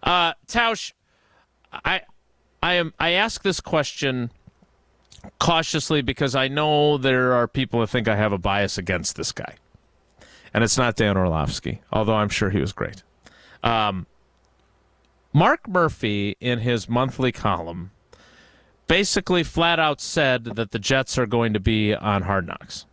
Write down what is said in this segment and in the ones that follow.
Tausch, I ask this question cautiously because I know there are people who think I have a bias against this guy. And it's not Dan Orlovsky, although I'm sure he was great. Mark Murphy, in his monthly column, basically flat out said that the Jets are going to be on Hard Knocks.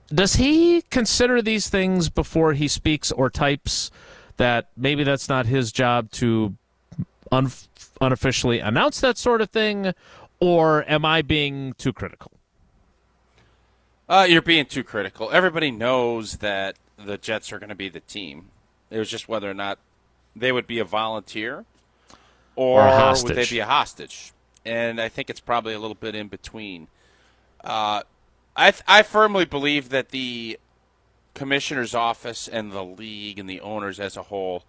Does he consider these things before he speaks or types, that maybe that's not his job to unofficially announce that sort of thing, or am I being too critical? You're being too critical. Everybody knows that the Jets are going to be the team. It was just whether or not they would be a volunteer or would they be a hostage. And I think it's probably a little bit in between. I firmly believe that the commissioner's office and the league and the owners as a whole,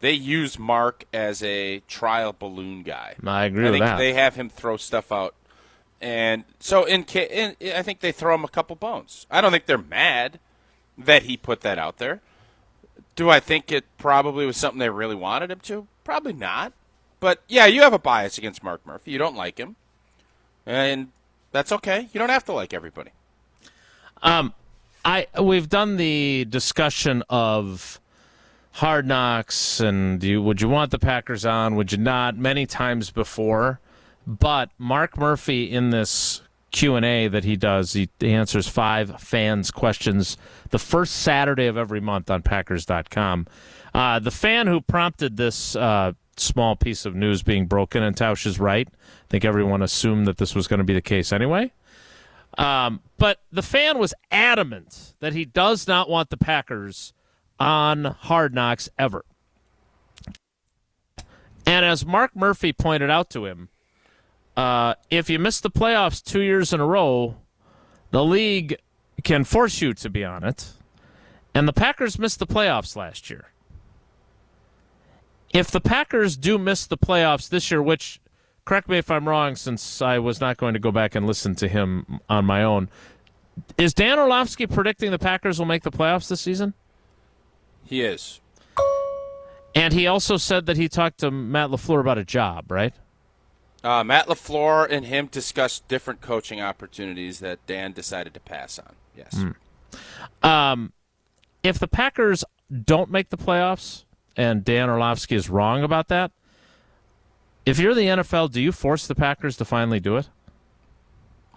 they use Mark as a trial balloon guy. I agree with that. I think they have him throw stuff out. And so I think they throw him a couple bones. I don't think they're mad that he put that out there. Do I think it probably was something they really wanted him to? Probably not. But, yeah, you have a bias against Mark Murphy. You don't like him. And that's okay. You don't have to like everybody. We've done the discussion of Hard Knocks and would you want the Packers on, would you not, many times before. But Mark Murphy, in this Q&A that he does, he answers 5 fans' questions the first Saturday of every month on Packers.com. The fan who prompted this small piece of news being broken, and Tausch is right. I think everyone assumed that this was going to be the case anyway. But the fan was adamant that he does not want the Packers on Hard Knocks ever. And as Mark Murphy pointed out to him, if you miss the playoffs 2 years in a row, the league can force you to be on it. And the Packers missed the playoffs last year. If the Packers do miss the playoffs this year, which, correct me if I'm wrong, since I was not going to go back and listen to him on my own, is Dan Orlovsky predicting the Packers will make the playoffs this season? He is. And he also said that he talked to Matt LaFleur about a job, right? Matt LaFleur and him discussed different coaching opportunities that Dan decided to pass on. Yes. If the Packers don't make the playoffs, and Dan Orlovsky is wrong about that, if you're the NFL, do you force the Packers to finally do it?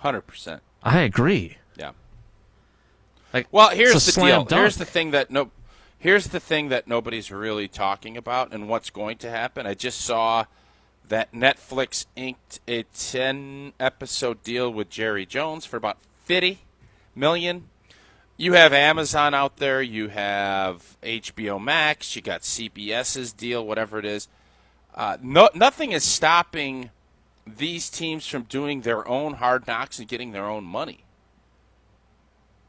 100%. I agree. Yeah. Well, here's the deal. Dunk. Here's the thing that nobody's really talking about and what's going to happen. I just saw that Netflix inked a 10-episode deal with Jerry Jones for about $50 million. You have Amazon out there. You have HBO Max. You got CBS's deal, whatever it is. Nothing is stopping these teams from doing their own Hard Knocks and getting their own money.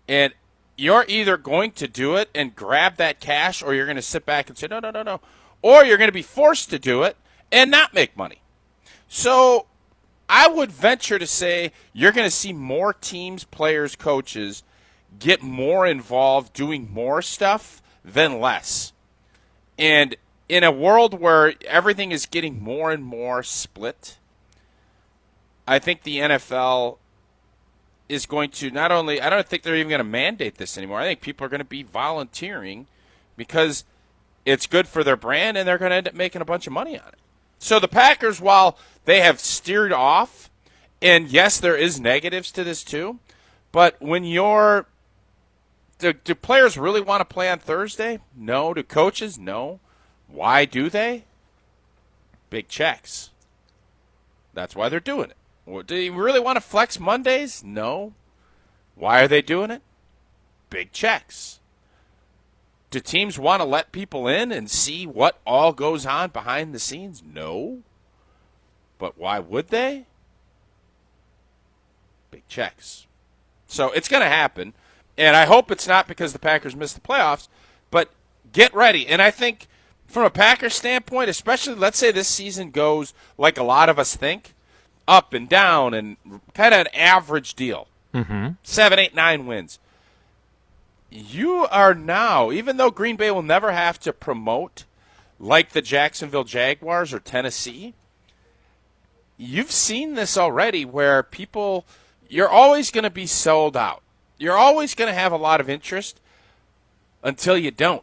And you're either going to do it and grab that cash, or you're going to sit back and say, no. Or you're going to be forced to do it and not make money. So I would venture to say you're going to see more teams, players, coaches get more involved doing more stuff than less. And in a world where everything is getting more and more split, I think the NFL is going to not only – I don't think they're even going to mandate this anymore. I think people are going to be volunteering because it's good for their brand and they're going to end up making a bunch of money on it. So the Packers, while they have steered off, and yes, there is negatives to this too, but when you're – do players really want to play on Thursday? No. Do coaches? No. Why do they? Big checks. That's why they're doing it. Do you really want to flex Mondays? No. Why are they doing it? Big checks. Do teams want to let people in and see what all goes on behind the scenes? No. But why would they? Big checks. So it's going to happen. And I hope it's not because the Packers missed the playoffs, but get ready. And I think from a Packers standpoint, especially let's say this season goes like a lot of us think, up and down and kind of an average deal. 7, 8, 9 wins. You are now, even though Green Bay will never have to promote like the Jacksonville Jaguars or Tennessee, you've seen this already where you're always going to be sold out. You're always going to have a lot of interest until you don't.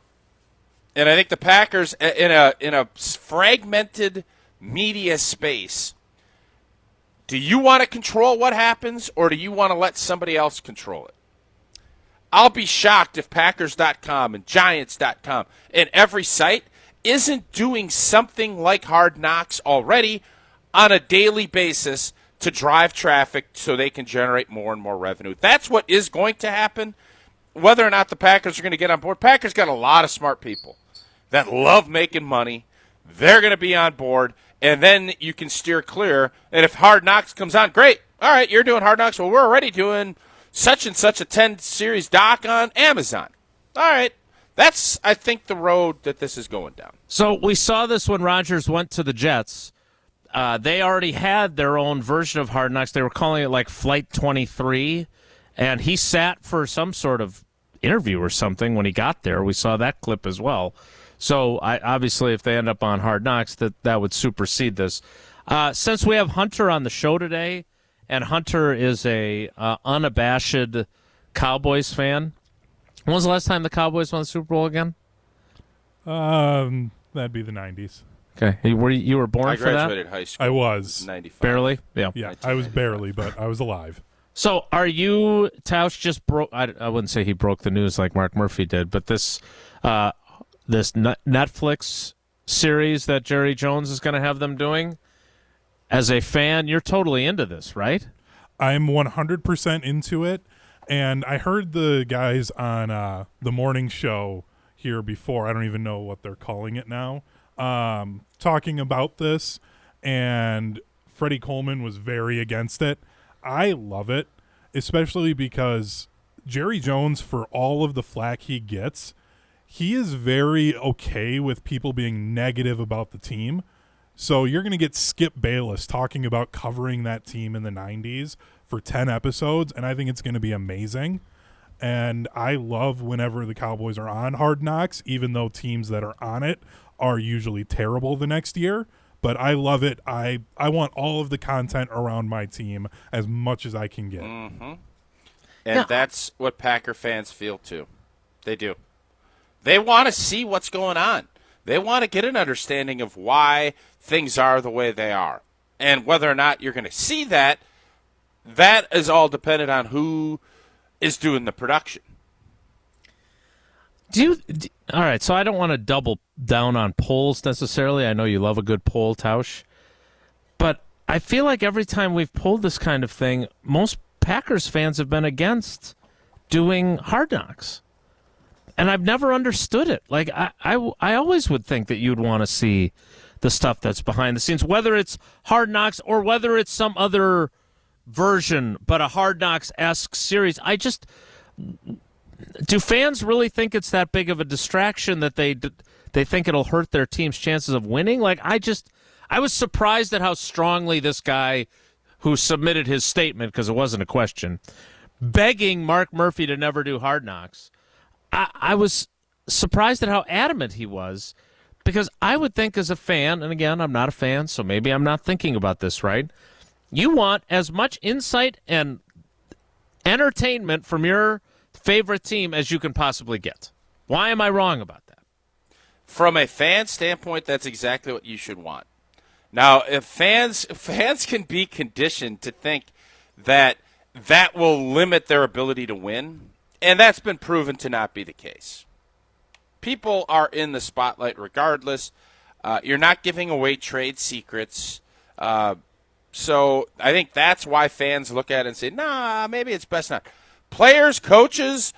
And I think the Packers, in a fragmented media space, do you want to control what happens or do you want to let somebody else control it? I'll be shocked if Packers.com and Giants.com and every site isn't doing something like Hard Knocks already on a daily basis to drive traffic so they can generate more and more revenue. That's what is going to happen. Whether or not the Packers are going to get on board, Packers got a lot of smart people that love making money. They're going to be on board, and then you can steer clear. And if Hard Knocks comes on, great. All right, you're doing Hard Knocks. Well, we're already doing such and such a 10-series doc on Amazon. All right. That's, I think, the road that this is going down. So we saw this when Rodgers went to the Jets. They already had their own version of Hard Knocks. They were calling it like Flight 23, and he sat for some sort of interview or something when he got there. We saw that clip as well. So obviously, if they end up on Hard Knocks, that would supersede this. Since we have Hunter on the show today, and Hunter is a unabashed Cowboys fan, when was the last time the Cowboys won the Super Bowl again? That'd be the 90s. Okay, you were born for that? I graduated high school. I was. 95. Barely? Yeah. Yeah, I was barely, but I was alive. So are you, Tausch just broke, I wouldn't say he broke the news like Mark Murphy did, but this Netflix series that Jerry Jones is going to have them doing, as a fan, you're totally into this, right? I'm 100% into it, and I heard the guys on the morning show here before, I don't even know what they're calling it now, talking about this, and Freddie Coleman was very against it. I love it, especially because Jerry Jones, for all of the flack he gets, he is very okay with people being negative about the team. So you're going to get Skip Bayless talking about covering that team in the 90s for 10 episodes, and I think it's going to be amazing. And I love whenever the Cowboys are on Hard Knocks, even though teams that are on it are usually terrible the next year. But I love it. I want all of the content around my team as much as I can get. Mm-hmm. And that's what Packer fans feel, too. They do. They want to see what's going on. They want to get an understanding of why things are the way they are. And whether or not you're going to see that, that is all dependent on who is doing the production. All right, so I don't want to double down on polls necessarily. I know you love a good poll, Tausch. But I feel like every time we've pulled this kind of thing, most Packers fans have been against doing Hard Knocks. And I've never understood it. Like, I always would think that you'd want to see the stuff that's behind the scenes, whether it's Hard Knocks or whether it's some other version, but a Hard Knocks-esque series. Do fans really think it's that big of a distraction that they think it'll hurt their team's chances of winning? Like, I was surprised at how strongly this guy who submitted his statement, because it wasn't a question, begging Mark Murphy to never do Hard Knocks. I was surprised at how adamant he was, because I would think as a fan, and again, I'm not a fan, so maybe I'm not thinking about this right, you want as much insight and entertainment from your favorite team as you can possibly get. Why am I wrong about that? From a fan standpoint, that's exactly what you should want. Now, if fans can be conditioned to think that will limit their ability to win, and that's been proven to not be the case. People are in the spotlight regardless. You're not giving away trade secrets. So I think that's why fans look at it and say, nah, maybe it's best not. Players, coaches,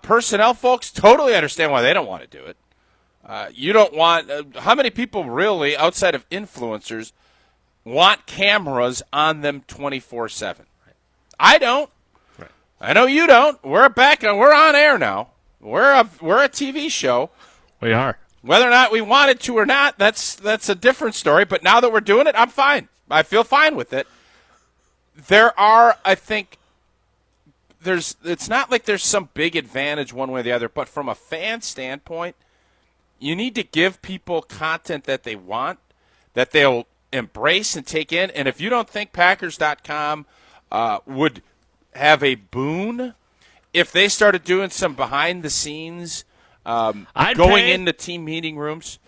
personnel folks totally understand why they don't want to do it. You don't want how many people really, outside of influencers, want cameras on them 24/7? I don't. Right. I know you don't. We're on air now. We're a TV show. We are. Whether or not we wanted to or not, that's a different story. But now that we're doing it, I'm fine. I feel fine with it. There are, I think, it's not like there's some big advantage one way or the other, but from a fan standpoint, you need to give people content that they want, that they'll embrace and take in. And if you don't think Packers.com would have a boon if they started doing some behind-the-scenes going into team meeting rooms,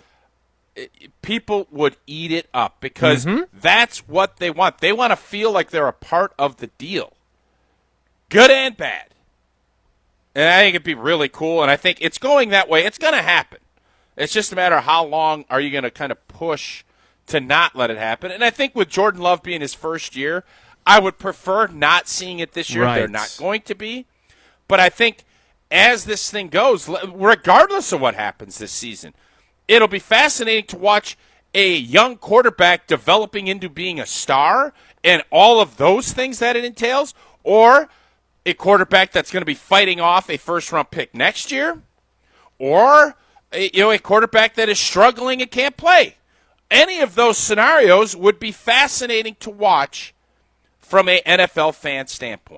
people would eat it up because that's what they want. They want to feel like they're a part of the deal, good and bad. And I think it'd be really cool, and I think it's going that way. It's going to happen. It's just a matter of how long are you going to kind of push to not let it happen. And I think with Jordan Love being his first year, I would prefer not seeing it this year. Right. They're not going to be. But I think as this thing goes, regardless of what happens this season, it'll be fascinating to watch a young quarterback developing into being a star and all of those things that it entails, or a quarterback that's going to be fighting off a first-round pick next year, or a quarterback that is struggling and can't play. Any of those scenarios would be fascinating to watch from an NFL fan standpoint.